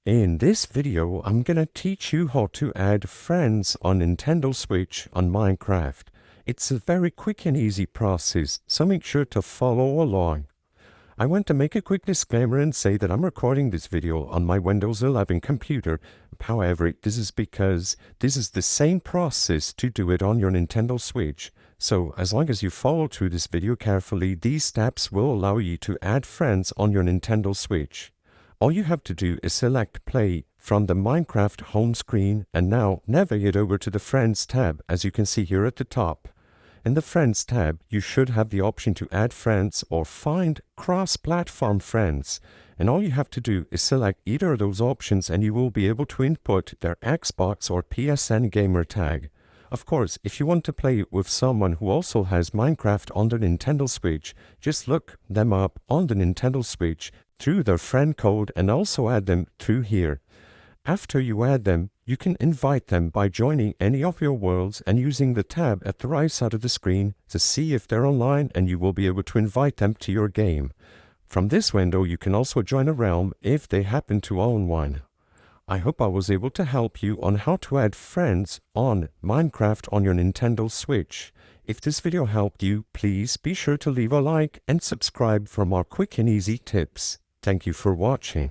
In this video, I'm gonna teach you how to add friends on Nintendo Switch on Minecraft. It's a very quick and easy process, so make sure to follow along. I want to make a quick disclaimer and say that I'm recording this video on my Windows 11 computer. However, this is because this is the same process to do it on your Nintendo Switch. So as long as you follow through this video carefully, these steps will allow you to add friends on your Nintendo Switch. All you have to do is select Play from the Minecraft home screen and now navigate over to the Friends tab, as you can see here at the top. In the Friends tab, you should have the option to add friends or find cross-platform friends. And all you have to do is select either of those options and you will be able to input their Xbox or PSN gamer tag. Of course, if you want to play with someone who also has Minecraft on the Nintendo Switch, just look them up on the Nintendo Switch through their friend code and also add them through here. After you add them, you can invite them by joining any of your worlds and using the tab at the right side of the screen to see if they're online, and you will be able to invite them to your game. From this window, you can also join a realm if they happen to own one. I hope I was able to help you on how to add friends on Minecraft on your Nintendo Switch. If this video helped you, please be sure to leave a like and subscribe for more quick and easy tips. Thank you for watching.